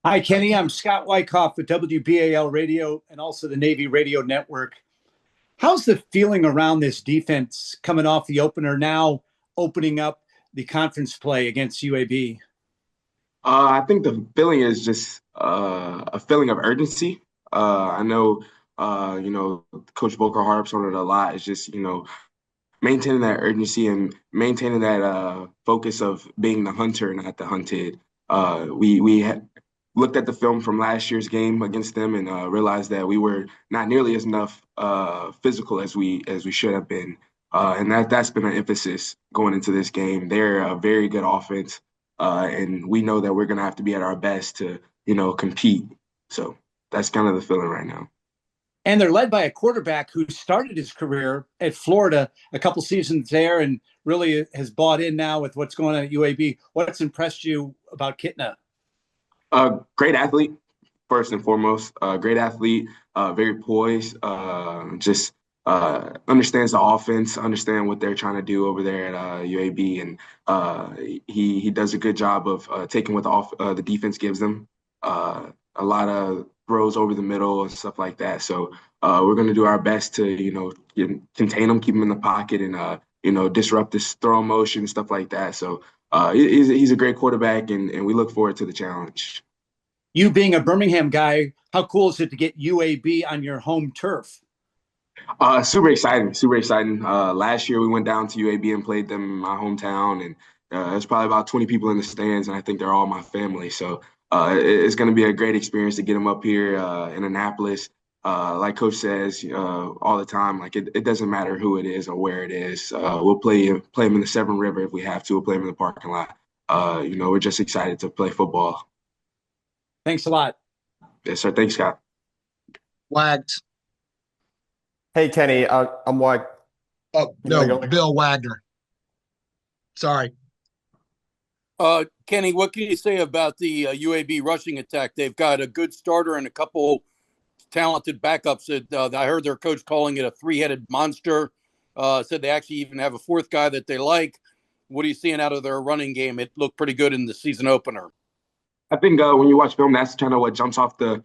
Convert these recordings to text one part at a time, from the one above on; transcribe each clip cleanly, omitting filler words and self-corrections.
Hi, Kenny. I'm Scott Wyckoff with WBAL Radio and also the Navy Radio Network. How's the feeling around this defense coming off the opener now, opening up the conference play against UAB? I think the feeling is just a feeling of urgency. I know, Coach Vulkar harps on it a lot. It's just, maintaining that urgency and maintaining that focus of being the hunter, not the hunted. We looked at the film from last year's game against them and realized that we were not nearly as enough physical as we should have been. And that's been an emphasis going into this game. They're a very good offense, and we know that we're going to have to be at our best to, compete. So that's kind of the feeling right now. And they're led by a quarterback who started his career at Florida a couple seasons there and really has bought in now with what's going on at UAB. What's impressed you about Kitna? Great athlete, first and foremost. Great athlete, very poised. Just understands the offense, understand what they're trying to do over there at UAB, and he does a good job of taking what the defense gives them. A lot of throws over the middle and stuff like that. So we're going to do our best to contain them, keep them in the pocket, and disrupt this throw motion, stuff like that. So he's a great quarterback, and we look forward to the challenge. You being a Birmingham guy, how cool is it to get UAB on your home turf? Super exciting, super exciting. Last year we went down to UAB and played them in my hometown, and there's probably about 20 people in the stands, and I think they're all my family. So it's going to be a great experience to get them up here in Annapolis. Like Coach says all the time, like it doesn't matter who it is or where it is. We'll play them in the Severn River if we have to. We'll play them in the parking lot. We're just excited to play football. Thanks a lot. Yes, sir. Thanks, Scott. Wags. Hey, Kenny, I'm like, Oh, no, Bill Wagner. Sorry. Kenny, what can you say about the UAB rushing attack? They've got a good starter and a couple talented backups. I heard their coach calling it a three-headed monster. Said they actually even have a fourth guy that they like. What are you seeing out of their running game? It looked pretty good in the season opener. I think when you watch film, that's kind of what jumps off the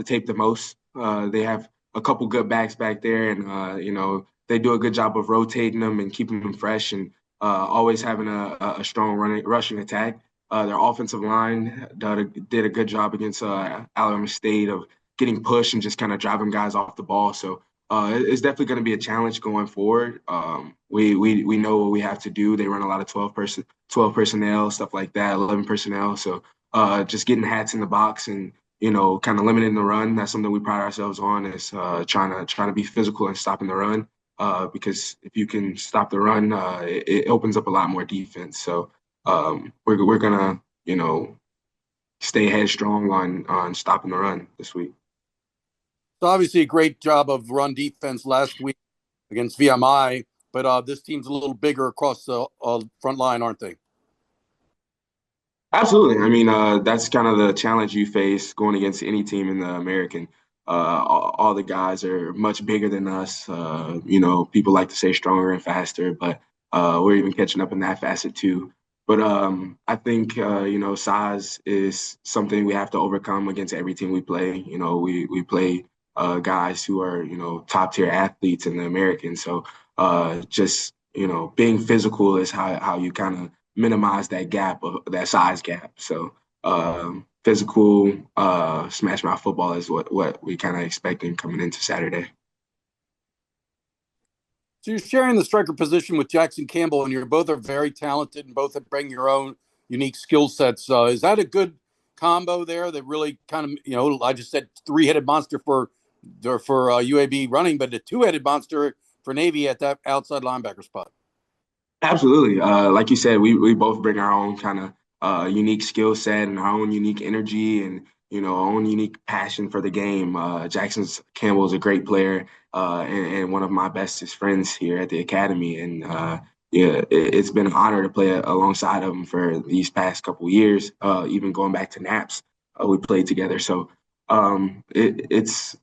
tape the most. They have a couple good backs back there, and they do a good job of rotating them and keeping them fresh, and always having a strong rushing attack. Their offensive line did a good job against Alabama State of getting pushed and just kind of driving guys off the ball. So it's definitely going to be a challenge going forward. We know what we have to do. They run a lot of 12 personnel, stuff like that, 11 personnel. So just getting hats in the box and kind of limiting the run. That's something we pride ourselves on is trying to be physical and stopping the run. Because if you can stop the run, it opens up a lot more defense. So we're gonna stay headstrong on stopping the run this week. So obviously a great job of run defense last week against VMI, but this team's a little bigger across the front line, aren't they? Absolutely. I mean, that's kind of the challenge you face going against any team in the American. All the guys are much bigger than us. People like to say stronger and faster, but we're even catching up in that facet too. But I think size is something we have to overcome against every team we play. We play guys who are top tier athletes in the American. So just being physical is how you kind of minimize that size gap. So physical smash mouth football is what we kind of expecting coming into Saturday. So you're sharing the striker position with Jackson Campbell, and you're both are very talented and both bring your own unique skill sets. Is that a good combo there that really kind of, I just said three-headed monster for UAB running, but a two-headed monster for Navy at that outside linebacker spot? Absolutely. Like you said, we both bring our own kind of unique skill set and our own unique energy and our own unique passion for the game. Jackson Campbell is a great player and one of my bestest friends here at the academy. And yeah, it's been an honor to play alongside of him for these past couple of years. Even going back to Naps, we played together. So it's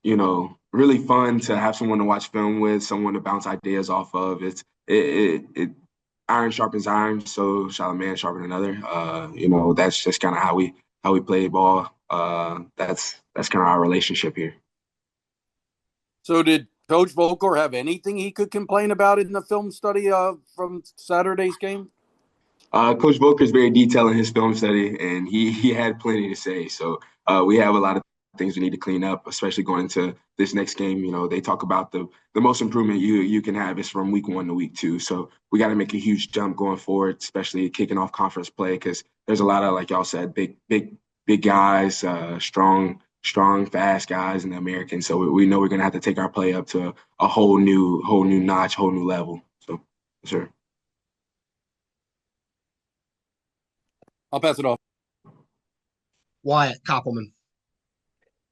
really fun to have someone to watch film with, someone to bounce ideas off of. It iron sharpens iron, so shall a man sharpen another. That's just kind of how we play ball. that's kind of our relationship here. So did Coach Vulkar have anything he could complain about in the film study from Saturday's game? Coach Vulkar is very detailed in his film study, and he had plenty to say. So we have a lot of things we need to clean up, especially going into this next game. You know, they talk about the most improvement you can have is from week 1 to week 2. So we got to make a huge jump going forward, especially kicking off conference play, because there's a lot of, like y'all said, big guys, strong, fast guys in the American. So we know we're gonna have to take our play up to a whole new notch, whole new level. So sure. I'll pass it off. Wyatt Koppelman.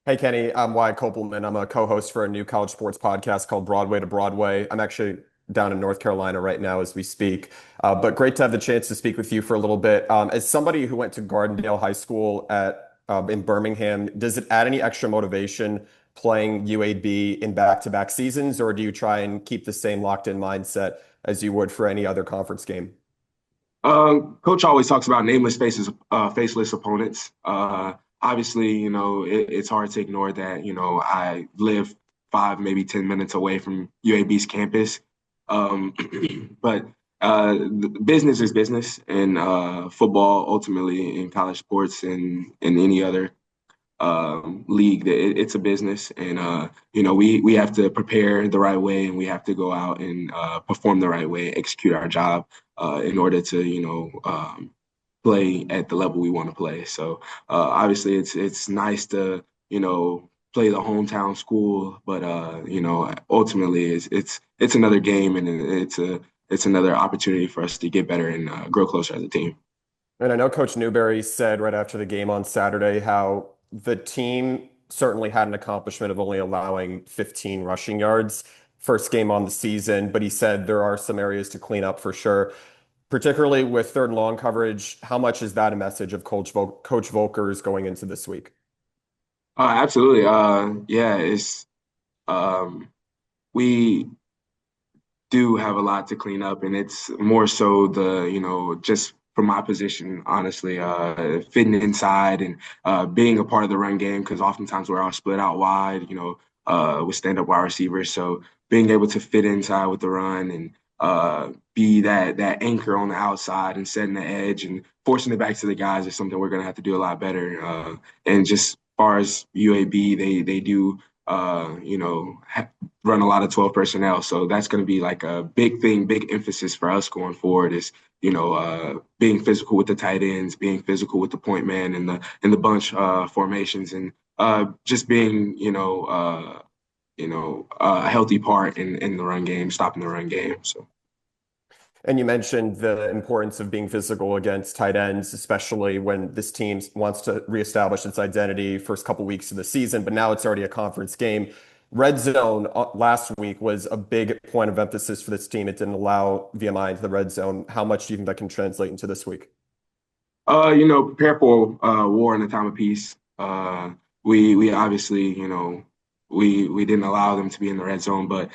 Hey, Kenny, I'm Wyatt Kopelman. I'm a co-host for a new college sports podcast called Broadway to Broadway. I'm actually down in North Carolina right now as we speak. But great to have the chance to speak with you for a little bit. As somebody who went to Gardendale High School in Birmingham, does it add any extra motivation playing UAB in back-to-back seasons, or do you try and keep the same locked-in mindset as you would for any other conference game? Coach always talks about nameless faces, faceless opponents. Obviously, you know, it's hard to ignore that. You know, I live 5, maybe 10 minutes away from UAB's campus. But business is business, and football ultimately in college sports and in any other league, it's a business, and you know, we have to prepare the right way, and we have to go out and perform the right way, execute our job in order to, you know, play at the level we want to play. So obviously it's nice to, you know, play the hometown school, but you know, ultimately it's another game, and it's another opportunity for us to get better and grow closer as a team. And I know Coach Newberry said right after the game on Saturday how the team certainly had an accomplishment of only allowing 15 rushing yards first game on the season, but he said there are some areas to clean up for sure, particularly with third and long coverage. How much is that a message of Coach Volker's going into this week? Absolutely. Yeah, it's we do have a lot to clean up, and it's more so the, you know, just from my position, honestly, fitting inside and being a part of the run game, because oftentimes we're all split out wide, you know, with stand-up wide receivers. So being able to fit inside with the run and be that anchor on the outside and setting the edge and forcing it back to the guys is something we're going to have to do a lot better. And just as far as UAB, they do you know, run a lot of 12 personnel. So that's going to be like a big thing, big emphasis for us going forward is, you know, being physical with the tight ends, being physical with the point man and the bunch formations, and just being, you know, a healthy part in the run game, stopping the run game. So. And you mentioned the importance of being physical against tight ends, especially when this team wants to reestablish its identity first couple weeks of the season, but now it's already a conference game. Red zone last week was a big point of emphasis for this team. It didn't allow VMI into the red zone. How much do you think that can translate into this week? You know, prepare for war in the time of peace. We obviously, you know, we didn't allow them to be in the red zone, but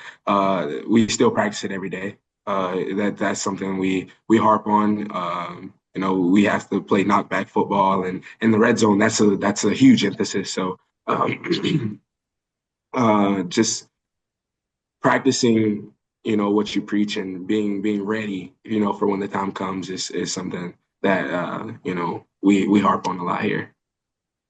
we still practice it every day. That's something we harp on. You know, we have to play knockback football, and in the red zone, that's a huge emphasis. So just practicing, you know, what you preach and being ready, you know, for when the time comes is something that you know, we harp on a lot here.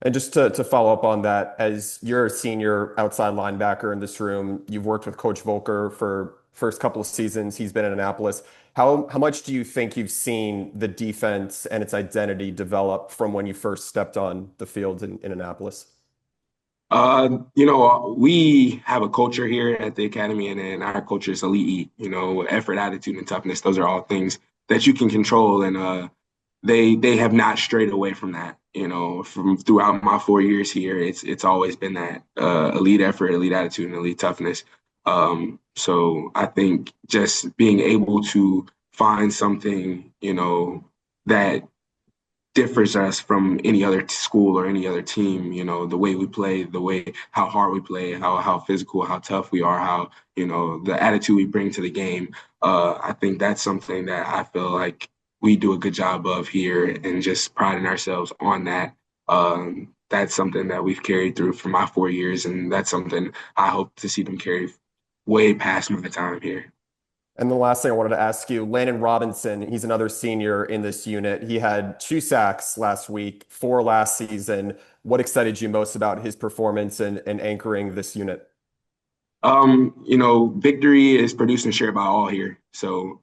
And just to follow up on that, as you're a senior outside linebacker in this room, you've worked with Coach Vulkar for first couple of seasons. He's been in Annapolis. How much do you think you've seen the defense and its identity develop from when you first stepped on the field in Annapolis? You know, we have a culture here at the academy, and our culture is elite. You know, effort, attitude, and toughness. Those are all things that you can control, and they have not strayed away from that. You know, from throughout my 4 years here, it's always been that elite effort, elite attitude, and elite toughness. So I think just being able to find something, you know, that differs us from any other school or any other team, you know, the way we play, the way, how hard we play, how physical, how tough we are, how, you know, the attitude we bring to the game. I think that's something that I feel like we do a good job of here, and just priding ourselves on that. that's something that we've carried through for my 4 years, and that's something I hope to see them carry way past my time here. And the last thing I wanted to ask you, Landon Robinson, he's another senior in this unit. He had 2 sacks last week, 4 last season. What excited you most about his performance and anchoring this unit? Victory is produced and shared by all here. So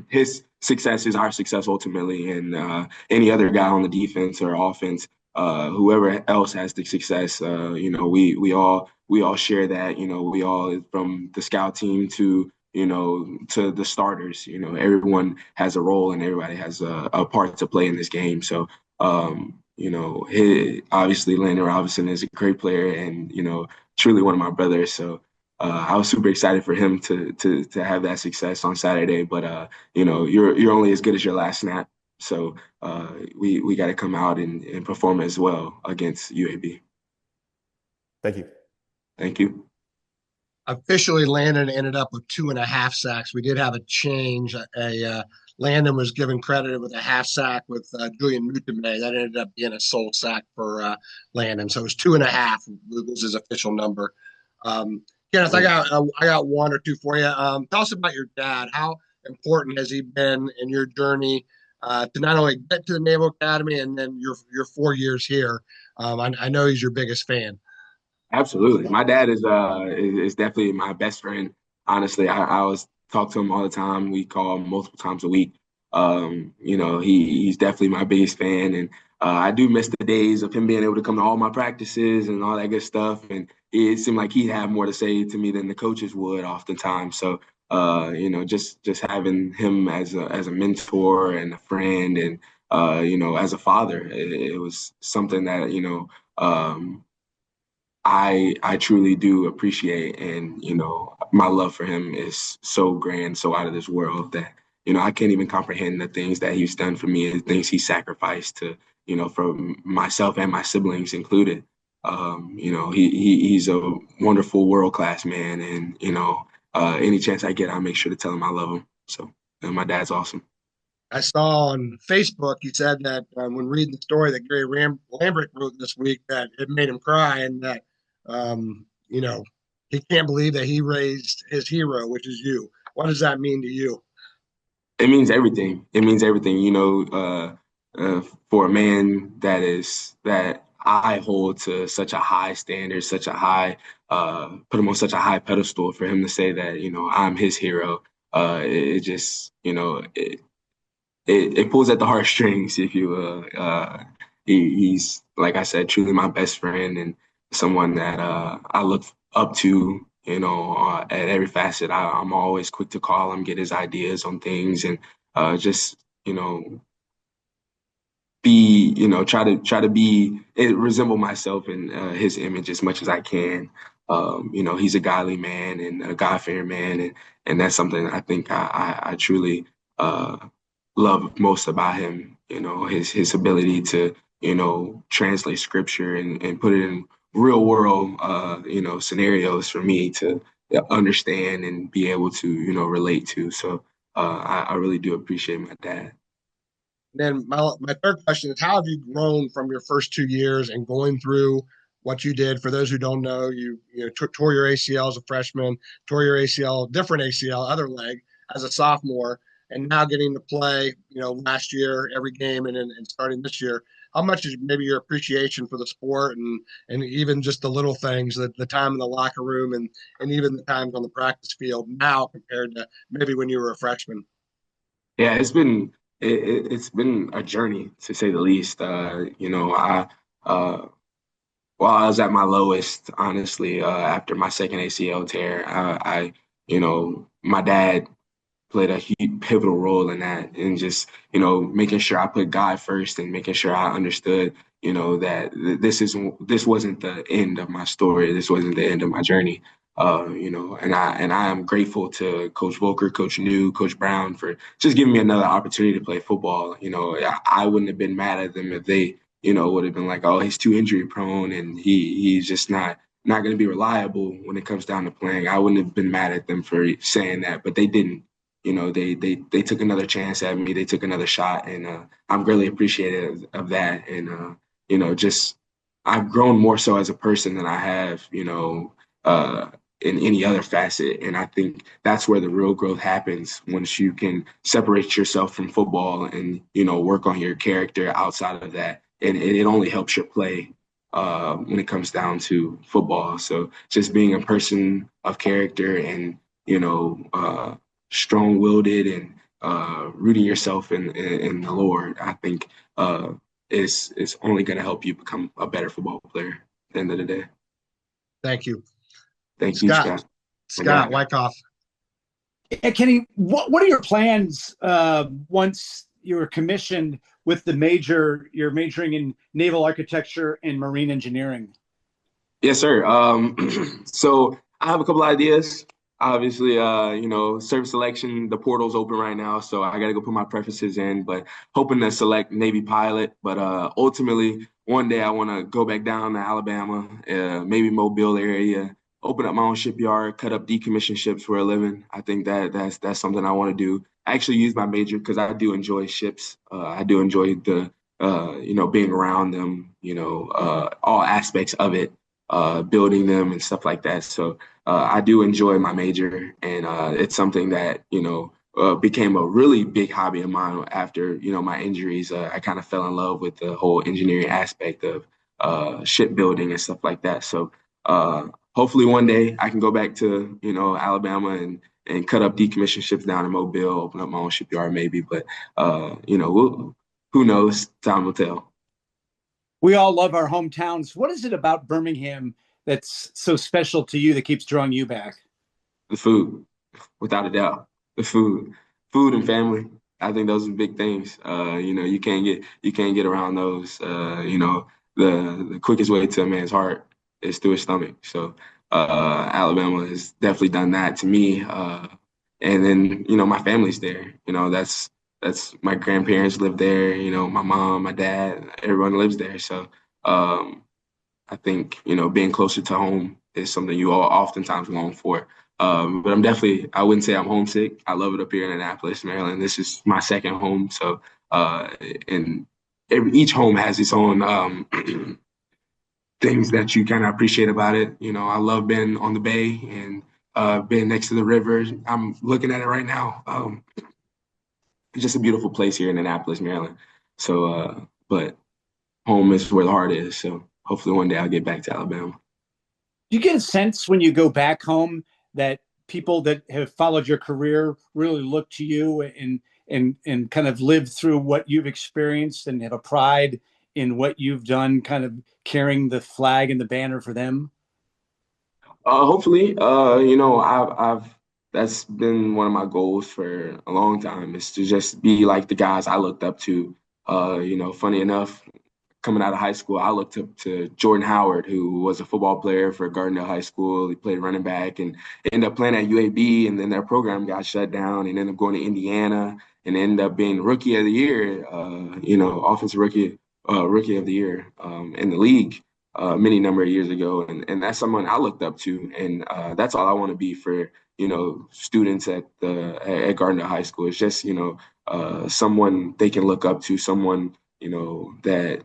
his success is our success ultimately, and any other guy on the defense or offense, whoever else has the success, we all share that. We all, from the scout team to to the starters. Everyone has a role and everybody has a part to play in this game. So obviously Landon Robinson is a great player and truly one of my brothers. So I was super excited for him to have that success on Saturday. But you're only as good as your last snap. So we got to come out and perform as well against UAB. Thank you. Thank you. Officially, Landon ended up with 2.5 sacks. We did have a change. Landon was given credit with a half sack with Julian Mutame. That ended up being a sole sack for Landon. So it was 2.5 was his official number. Kenneth, I got one or two for you. Tell us about your dad. How important has he been in your journey to not only get to the Naval Academy and then your 4 years here? I know he's your biggest fan. Absolutely. My dad is definitely my best friend. Honestly, I always talk to him all the time. We call him multiple times a week. He's definitely my biggest fan, and I do miss the days of him being able to come to all my practices and all that good stuff. And it seemed like he'd have more to say to me than the coaches would oftentimes. So, just having him as a mentor and a friend, and as a father, it was something that I truly do appreciate, and my love for him is so grand, so out of this world that I can't even comprehend the things that he's done for me, and the things he sacrificed to for myself and my siblings included. He's a wonderful world class man, and any chance I get, I'll make sure to tell him I love him. So, my dad's awesome. I saw on Facebook you said that when reading the story that Gary Lambert wrote this week that it made him cry, and that he can't believe that he raised his hero, which is you. What does that mean to you? It means everything. It means everything. For a man that I hold to such a high standard, such a high, put him on such a high pedestal, for him to say that I'm his hero. It just it pulls at the heartstrings, if you will. He's, like I said, truly my best friend and someone that I look up to, at every facet. I'm always quick to call him, get his ideas on things, and just, try to be, resemble myself in his image as much as I can. He's a godly man and a God-fearing man, and that's something I think I truly love most about him. His ability to translate scripture and put it in real world scenarios for me to understand and be able to relate to. So I really do appreciate my dad. Then my third question is, how have you grown from your first 2 years and going through what you did? For those who don't know, you tore your ACL as a freshman, tore your ACL, different ACL, other leg, as a sophomore, and now getting to play, last year every game and starting this year. How much is maybe your appreciation for the sport and even just the little things, the time in the locker room and even the times on the practice field now compared to maybe when you were a freshman? Yeah, it's been a journey, to say the least. While I was at my lowest, honestly, after my second ACL tear, my dad played a huge pivotal role in that, and just making sure I put God first and making sure I understood that this wasn't the end of my story. This wasn't the end of my journey. And I am grateful to Coach Vulkar, Coach New, Coach Brown for just giving me another opportunity to play football. I wouldn't have been mad at them if they would have been like, oh, he's too injury prone and he's just not going to be reliable when it comes down to playing. I wouldn't have been mad at them for saying that, but they didn't. They took another chance at me. They took another shot, and I'm greatly appreciative of that. And just I've grown more so as a person than I have, in any other facet. And I think that's where the real growth happens once you can separate yourself from football and, work on your character outside of that. And it only helps your play when it comes down to football. So just being a person of character and, strong-willed and rooting yourself in the Lord, I think is only going to help you become a better football player at the end of the day. Thank you. Thank you, Scott. Scott. Scott Wyckoff. Yeah, Kenny, what are your plans once you're commissioned with you're majoring in naval architecture and marine engineering? Yes, sir. So I have a couple ideas. Obviously, service selection, the portal's open right now, so I got to go put my preferences in, but hoping to select Navy pilot. But ultimately, one day I want to go back down to Alabama, maybe Mobile area, open up my own shipyard, cut up decommissioned ships for a living. I think that's something I want to do. I actually use my major because I do enjoy ships. I do enjoy being around them, all aspects of it, building them and stuff like that. So I do enjoy my major, and it's something that became a really big hobby of mine after my injuries. I kind of fell in love with the whole engineering aspect of shipbuilding and stuff like that. So hopefully one day I can go back to Alabama and cut up decommissioned ships down in Mobile, open up my own shipyard maybe. But who knows? Time will tell. We all love our hometowns. What is it about Birmingham that's so special to you that keeps drawing you back? The food, without a doubt. The food and family. I think those are big things. You can't get around those. The quickest way to a man's heart is through his stomach. So Alabama has definitely done that to me. And then my family's there. That's my grandparents live there. My mom, my dad, everyone lives there. So I think being closer to home is something you all oftentimes long for. But I wouldn't say I'm homesick. I love it up here in Annapolis, Maryland. This is my second home. So, and each home has its own things that you kind of appreciate about it. I love being on the bay and being next to the river. I'm looking at it right now. It's just a beautiful place here in Annapolis, Maryland. So, but home is where the heart is. So hopefully one day I'll get back to Alabama. Do you get a sense when you go back home that people that have followed your career really look to you and kind of live through what you've experienced and have a pride in what you've done, kind of carrying the flag and the banner for them? Hopefully, I've that's been one of my goals for a long time is to just be like the guys I looked up to. Funny enough, coming out of high school, I looked up to Jordan Howard, who was a football player for Gardendale High School. He played running back and ended up playing at UAB, and then their program got shut down and ended up going to Indiana and ended up being rookie of the year, offensive rookie of the year in the league many number of years ago. And that's someone I looked up to. And that's all I want to be for, students at Gardendale High School. It's just, someone they can look up to, someone, that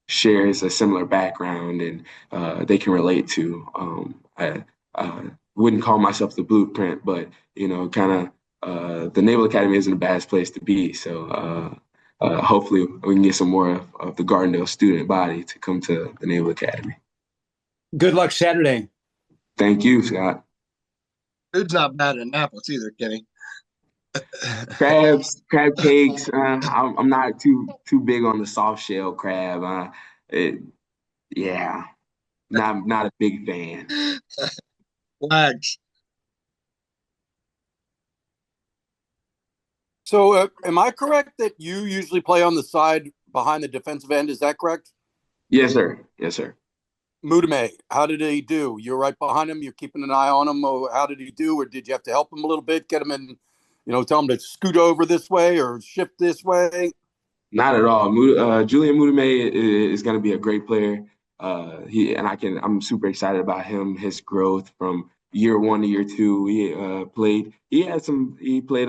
shares a similar background and they can relate to. I wouldn't call myself the blueprint, but kind of the Naval Academy isn't a bad place to be. So hopefully we can get some more of the Gardendale student body to come to the Naval Academy. Good luck Saturday. Thank you, Scott. Food's not bad in Annapolis either, Kenny. Crabs, crab cakes. I'm not too big on the soft shell crab. Not a big fan. Flags. So, am I correct that you usually play on the side behind the defensive end? Is that correct? Yes, sir. Yes, sir. Mudame, how did he do? You're right behind him. You're keeping an eye on him. Or how did he do? Or did you have to help him a little bit, get him in, tell him to scoot over this way or shift this way? Not at all. Julian Mudame is going to be a great player. I'm super excited about him, his growth from year one to year two. He played a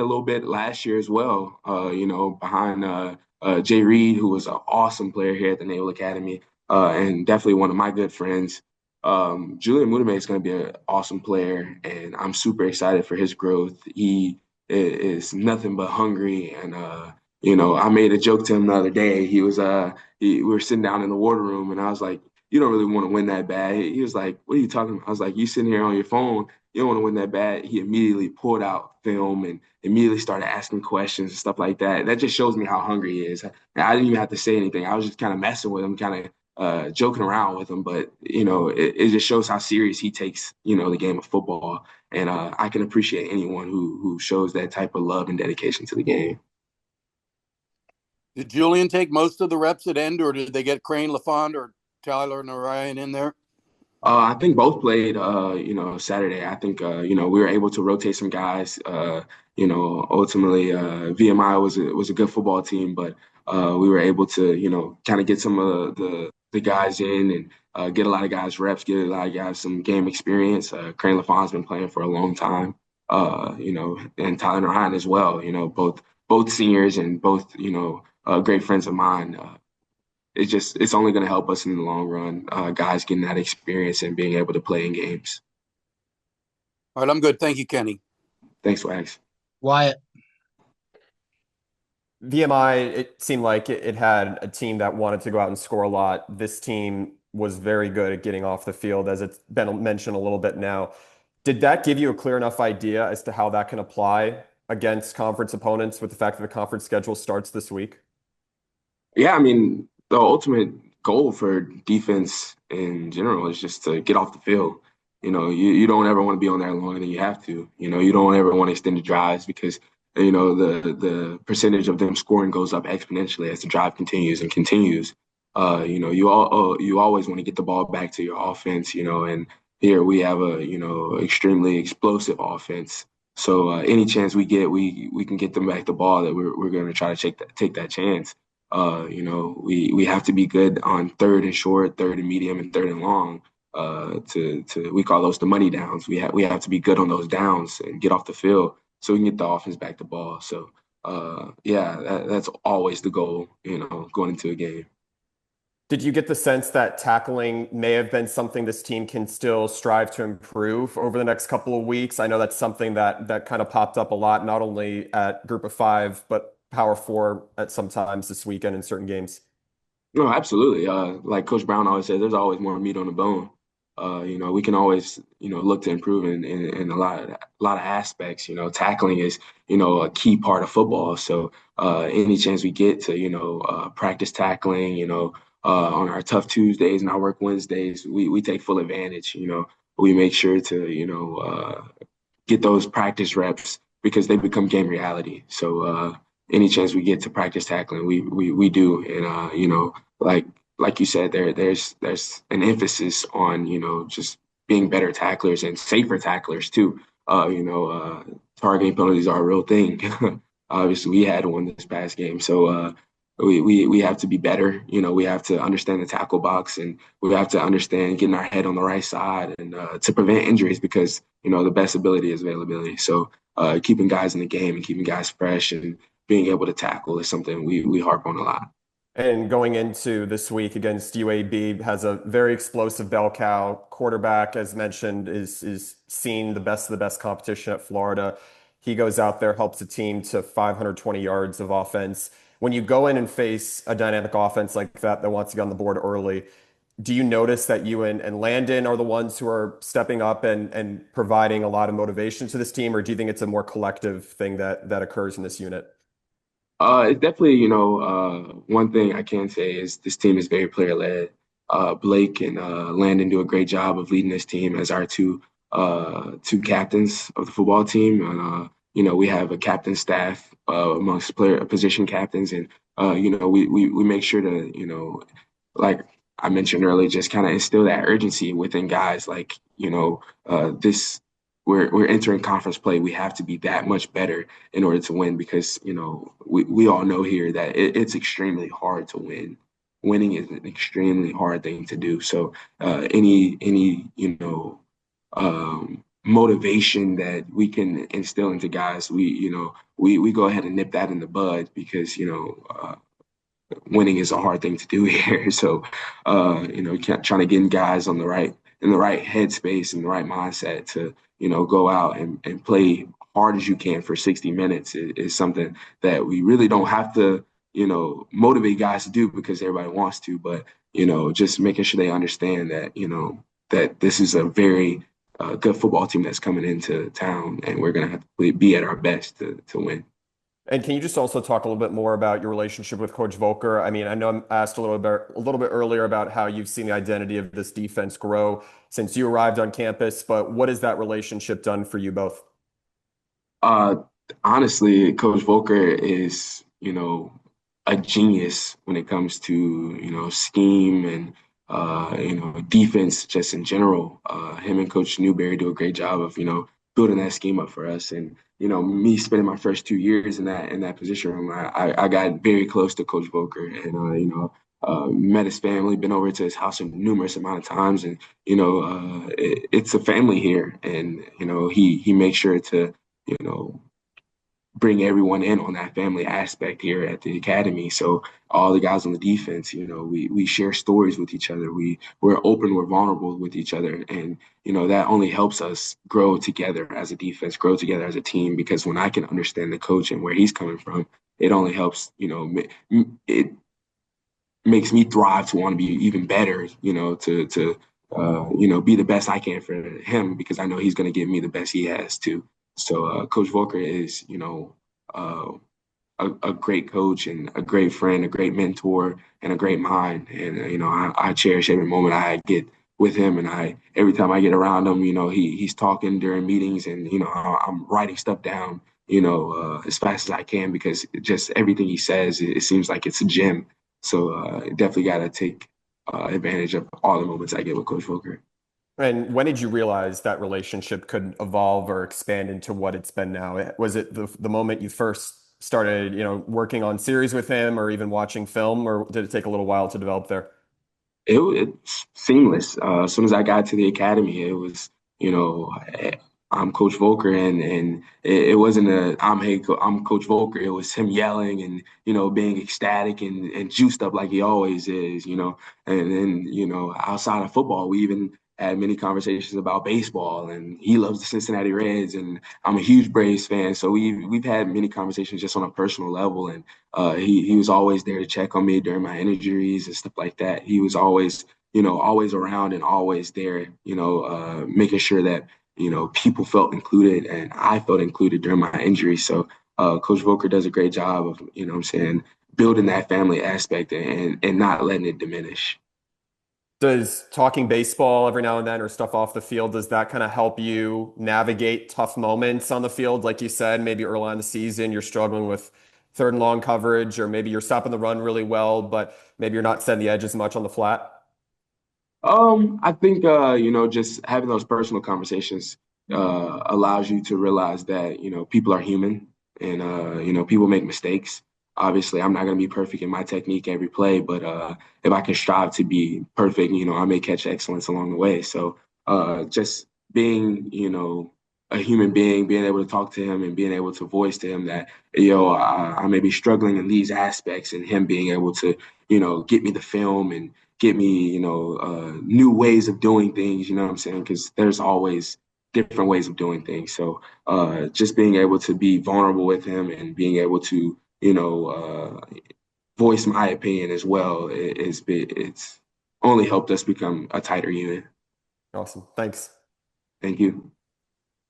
little bit last year as well, behind Jay Reed, who was an awesome player here at the Naval Academy. and definitely one of my good friends. Julian Mudame is going to be an awesome player, and I'm super excited for his growth. He is nothing but hungry, and I made a joke to him the other day. We were sitting down in the water room, and I was like, "You don't really want to win that bad." He was like, "What are you talking about?" I was like, "You sitting here on your phone, you don't want to win that bad." He immediately pulled out film and immediately started asking questions and stuff like that. That just shows me how hungry he is. And I didn't even have to say anything. I was just kind of messing with him, kind of joking around with him, but it just shows how serious he takes the game of football, and I can appreciate anyone who shows that type of love and dedication to the game. Did Julian take most of the reps at end, or did they get Crane, LaFond, or Tyler and Orion in there? I think both played, Saturday. I think, we were able to rotate some guys. Ultimately, VMI was a good football team, but we were able to, kind of get some of the guys in and get a lot of guys reps, get a lot of guys some game experience. Crane LaFond's been playing for a long time, and Tyler and Orion as well. Both seniors and both, great friends of mine. It's only going to help us in the long run, guys getting that experience and being able to play in games. All right, I'm good. Thank you, Kenny. Thanks, Wags. Wyatt. VMI, it seemed like it had a team that wanted to go out and score a lot. This team was very good at getting off the field, as it's been mentioned a little bit now. Did that give you a clear enough idea as to how that can apply against conference opponents with the fact that the conference schedule starts this week? Yeah, I mean, the ultimate goal for defense in general is just to get off the field. You don't ever want to be on there longer than you have to. You don't ever want to extend the drives because the percentage of them scoring goes up exponentially as the drive continues and continues. You always want to get the ball back to your offense. And here we have a extremely explosive offense. So any chance we get, we can get them back the ball. That we're going to try to take that chance. We have to be good on third and short, third and medium, and third and long. We call those the money downs. We have to be good on those downs and get off the field so we can get the offense back the ball. So that's always the goal, going into a game. Did you get the sense that tackling may have been something this team can still strive to improve over the next couple of weeks? I know that's something that kind of popped up a lot, not only at Group of Five, but Power Four at sometimes this weekend in certain games. No, absolutely. Like Coach Brown always said, there's always more meat on the bone. We can always, look to improve in a lot of aspects. Tackling is, a key part of football. So any chance we get to, practice tackling, on our tough Tuesdays and our work Wednesdays, we take full advantage. We make sure to, get those practice reps because they become game reality. So any chance we get to practice tackling, we do. And like you said, there's an emphasis on just being better tacklers and safer tacklers too. Targeting penalties are a real thing. Obviously, we had one this past game, so we have to be better. We have to understand the tackle box, and we have to understand getting our head on the right side and to prevent injuries because the best ability is availability. So keeping guys in the game and keeping guys fresh and being able to tackle is something we harp on a lot. And going into this week against UAB has a very explosive bell cow quarterback, as mentioned, is seeing the best of the best competition at Florida. He goes out there, helps the team to 520 yards of offense. When you go in and face a dynamic offense like that wants to get on the board early, do you notice that you and Landon are the ones who are stepping up and providing a lot of motivation to this team, or do you think it's a more collective thing that occurs in this unit? It's definitely, one thing I can say is this team is very player led. Blake and Landon do a great job of leading this team as our two captains of the football team. And, we have a captain staff amongst position captains, and we make sure to like I mentioned earlier, just kind of instill that urgency within guys. Like this. We're entering conference play. We have to be that much better in order to win because, we all know here that it's extremely hard to win. Winning is an extremely hard thing to do. So any motivation that we can instill into guys, we go ahead and nip that in the bud because, winning is a hard thing to do here. So, trying to get guys on in the right headspace and the right mindset to, go out and play hard as you can for 60 minutes is something that we really don't have to, motivate guys to do because everybody wants to, but, just making sure they understand that, that this is a very good football team that's coming into town, and we're going to have to be at our best to win. And can you just also talk a little bit more about your relationship with Coach Vulkar? I mean, I know I asked a little bit earlier about how you've seen the identity of this defense grow since you arrived on campus, but what has that relationship done for you both? Uh, Honestly, Coach Vulkar is, a genius when it comes to, scheme and, defense just in general. Him and Coach Newberry do a great job of, building that scheme up for us. And, me spending my first 2 years in that position room, I got very close to Coach Vulkar and, met his family, been over to his house a numerous amount of times. And, it's a family here. And, he makes sure to, bring everyone in on that family aspect here at the academy. So all the guys on the defense, we share stories with each other. We're open, we're vulnerable with each other. And, that only helps us grow together as a defense, grow together as a team, because when I can understand the coach and where he's coming from, it only helps, it makes me thrive to want to be even better, be the best I can for him, because I know he's going to give me the best he has too. So Coach Vulkar is, uh, a great coach and a great friend, a great mentor, and a great mind. And I cherish every moment I get with him. And every time I get around him, he's talking during meetings, and I'm writing stuff down, as fast as I can, because just everything he says, it seems like it's a gem. So definitely got to take advantage of all the moments I get with Coach Vulkar. And when did you realize that relationship could evolve or expand into what it's been now? Was it the moment you first started, working on series with him or even watching film, or did it take a little while to develop there? It's seamless. As soon as I got to the academy, it was, you know, I'm Coach Volker, and it wasn't I'm Coach Volker. It was him yelling and being ecstatic and juiced up like he always is, And then outside of football, we even had many conversations about baseball, and he loves the Cincinnati Reds, and I'm a huge Braves fan. So we've had many conversations just on a personal level, and he was always there to check on me during my injuries and stuff like that. He was always always around and always there, making sure that people felt included, and I felt included during my injury. So Coach Volker does a great job of, building that family aspect and not letting it diminish. Does talking baseball every now and then or stuff off the field, does that kind of help you navigate tough moments on the field? Like you said, maybe early on in the season, you're struggling with third and long coverage, or maybe you're stopping the run really well, but maybe you're not setting the edge as much on the flat. I think just having those personal conversations allows you to realize that people are human, and people make mistakes. Obviously, I'm not going to be perfect in my technique every play, but if I can strive to be perfect, I may catch excellence along the way. So just being a human being, being able to talk to him and being able to voice to him that I may be struggling in these aspects, and him being able to get me the film and get me, new ways of doing things, you know what I'm saying? Because there's always different ways of doing things. So just being able to be vulnerable with him and being able to, voice my opinion as well, it's only helped us become a tighter unit. Awesome. Thanks. Thank you.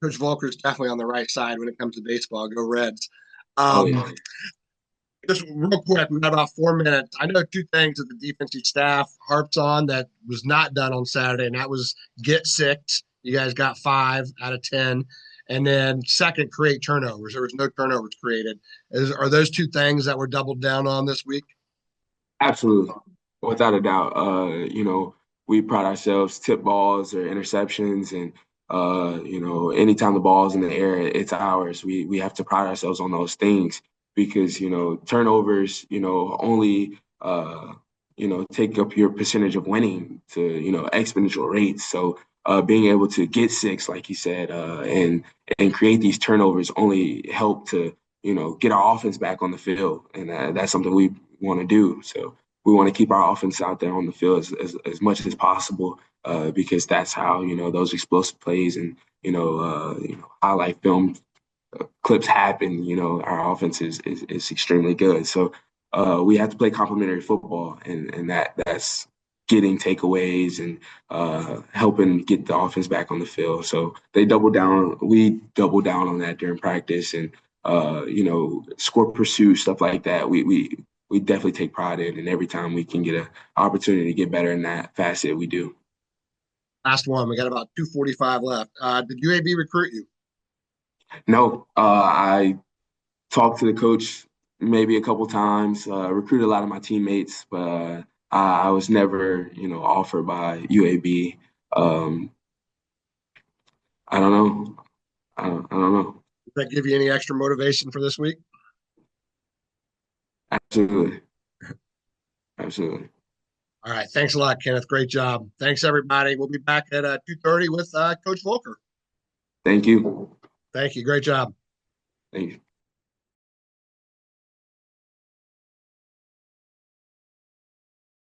Coach Volker is definitely on the right side when it comes to baseball. Go Reds. Yeah. Just real quick, we got about 4 minutes. I know two things that the defensive staff harps on that was not done on Saturday, and that was get six. You guys got 5 out of 10. And then second, create turnovers. There was no turnovers created. Are those two things that were doubled down on this week? Absolutely. Without a doubt. We pride ourselves, tip balls or interceptions, and anytime the ball's in the air, it's ours. We have to pride ourselves on those things, because turnovers only take up your percentage of winning to exponential rates. So being able to get 6, like you said, and create these turnovers only help to get our offense back on the field, and that's something want to do. So we want to keep our offense out there on the field as much as possible, because that's how, those explosive plays and, highlight film clips happen. Our offense is extremely good. So we have to play complementary football, and that's getting takeaways and helping get the offense back on the field. So we double down on that during practice, and score pursuit, stuff like that. We definitely take pride in, and every time we can get an opportunity to get better in that facet, we do. Last one. We got about 2:45 left. Did UAB recruit you? No, I talked to the coach maybe a couple times, recruited a lot of my teammates, but I was never, offered by UAB. I don't know. I don't know. Does that give you any extra motivation for this week? Absolutely. Absolutely. All right. Thanks a lot, Kenneth. Great job. Thanks, everybody. We'll be back at 2:30 with Coach Vulkar. Thank you. Thank you. Great job. Thank you.